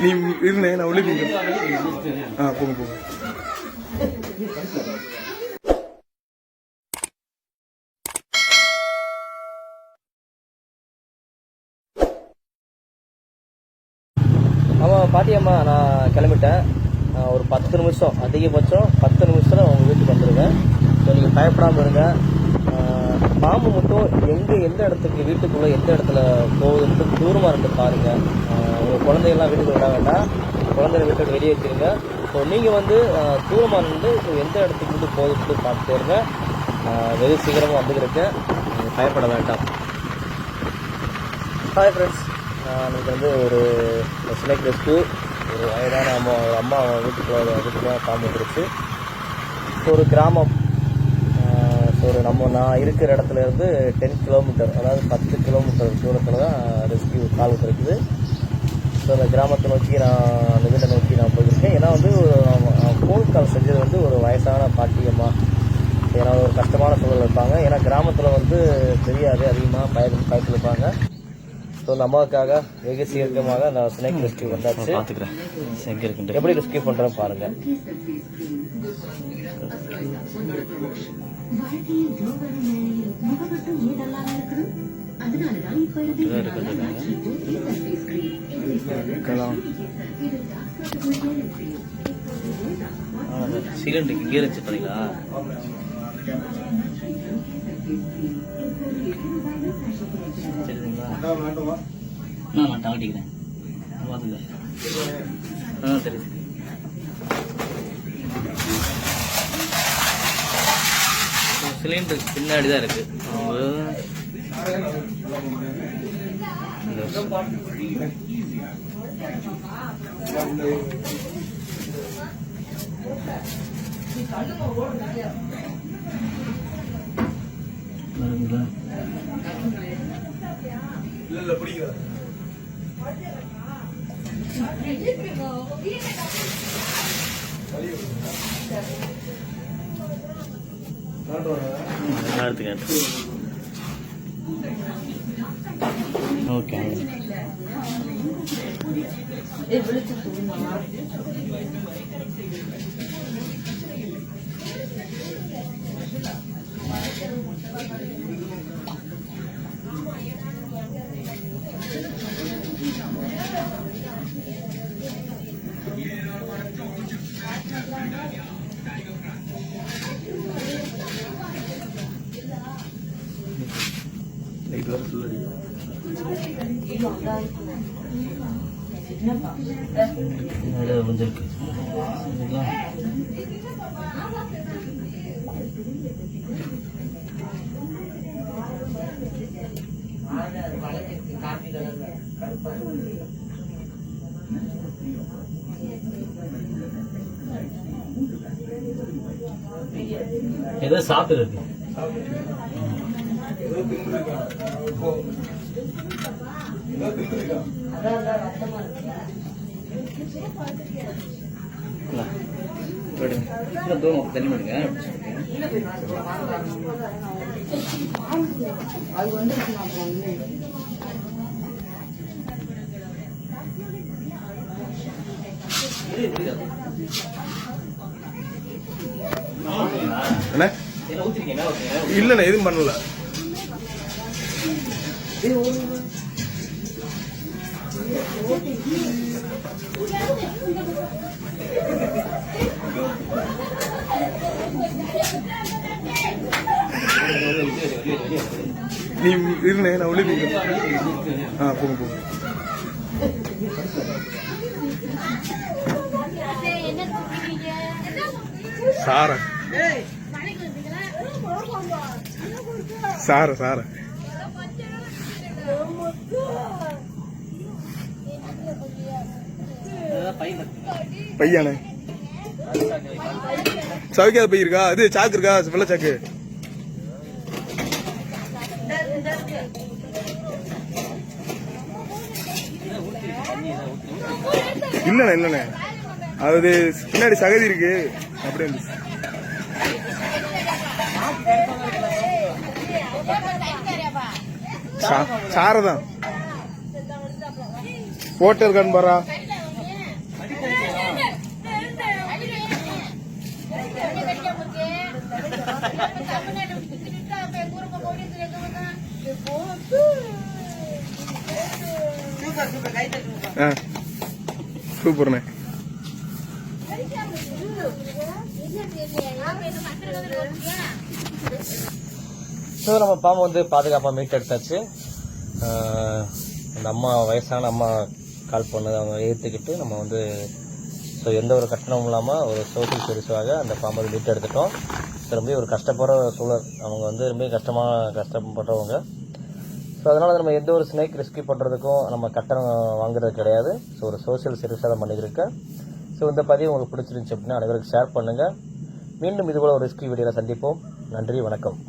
நீ இருந்தேன் நான் உள்ளே போங்க போங்க. ஆமாம் பாட்டியம்மா, நான் கிளம்பிட்டேன். ஒரு 10 நிமிஷம், அதிகபட்சம் 10 நிமிஷத்தில் உங்கள் வீட்டுக்கு வந்துடுவேன். ஸோ நீங்கள் பயப்படாமல் இருங்க. பாம்பு மட்டும் எந்த இடத்துக்கு, வீட்டுக்குள்ளே எந்த இடத்துல போகுதுன்ட்டு தூரமாக இருந்து பாருங்கள். உங்கள் குழந்தைகள்லாம் வீட்டுக்கு விட வேண்டாம், குழந்தைகளை வீட்டுக்கு வெளியே வச்சுருங்க. ஸோ நீங்கள் வந்து தூரமாக இருந்து எந்த இடத்துக்கு வந்து போகுதுன்ட்டு பார்த்துட்டே இருங்க. வெகு சீக்கிரமாக வந்துருக்கேன், நீங்கள் பயப்பட வேண்டாம். ஹாய் ஃப்ரெண்ட்ஸ், எனக்கு வந்து ஒரு ஸ்னேக் ரெஸ்க்யூ, ஒரு வயதான அம்மா வீட்டுக்குள்ளே பாம்பு வந்துருச்சு. ஸோ ஒரு கிராமம், ஸோ நான் இருக்கிற இடத்துல இருந்து 10 கிலோமீட்டர், அதாவது 10 கிலோமீட்டர் தூரத்தில் தான் ரெஸ்க்யூ கால் இருக்குது. ஸோ அந்த கிராமத்தை நோக்கி அந்த வீட்டை நோக்கி நான் போயிருக்கேன். ஏன்னா வந்து ஃபோன் கால் செஞ்சது வந்து ஒரு வயசான பாட்டியம்மா. ஏன்னா ஒரு கஷ்டமான சூழல் இருப்பாங்க. ஏன்னா கிராமத்தில் வந்து தெரியாது, அதிகமாக பயத்தில் இருப்பாங்க. ஸோ அந்த அம்மாவுக்காக வெகு சீக்கிரமாக நான் ஸ்னேக் ரெஸ்க்யூ வந்தாச்சு. பார்த்துக்கிறேன் எப்படி ரெஸ்க்யூ பண்ணுறேன் பாருங்கள். சிலிண்டருக்கு இங்கே இருந்துச்சு பார்த்தீங்களா? நான் டாட்டிக்கிறேன், பார்த்துங்க. சரி சரி. சிலிண்டருக்கு பின்னாடி தான் இருக்கு. ஓகே, வந்துருக்கு. ஏதோ சாப்பிட்டு இருக்கு. தண்ணி பண்ணுங்க. இல்லண்ணா, எதுவும் பண்ணல. நீ இருந்தேன் நான் உள்ளே போங்க போங்க. சார சார சார பையானே சவுக்காத பை இருக்கா? அது சாக்கு இருக்கா? வெள்ள சாக்கு இல்லண்ணே இல்லண்ணே, அது பின்னாடி சகதி இருக்கு, அப்படியே இருந்துச்சு. சாரதான் போட்டு இருக்கான்னு பாரா. சூப்பர்ண்ணே. ஸோ நம்ம பாம்பு வந்து பாதுகாப்பாக மீட்டெடுத்தாச்சு. அந்த அம்மா வயசான அம்மா கால் பண்ணது அவங்க ஏற்றுக்கிட்டு நம்ம வந்து ஸோ எந்த ஒரு கட்டணமும் இல்லாமல் ஒரு சோசியல் சர்வீஸாக அந்த பாம்பை மீட்டெடுத்துட்டோம். ரொம்ப ஒரு கஷ்டப்படுற சூழல், அவங்க வந்து ரொம்ப கஷ்டப்படுறவங்க. ஸோ அதனால் நம்ம எந்த ஒரு ஸ்னேக் ரெஸ்கியூ பண்ணுறதுக்கும் நம்ம கட்டணம் வாங்குறது கிடையாது. ஸோ ஒரு சோசியல் சர்வீஸாக தான் பண்ணியிருக்கேன். ஸோ இந்த பதிவு உங்களுக்கு பிடிச்சிருந்துச்சு அப்படின்னா அனைவருக்கு ஷேர் பண்ணுங்கள். மீண்டும் இதுபோல் ஒரு ரெஸ்கியூ வீடியோவில் சந்திப்போம். நன்றி, வணக்கம்.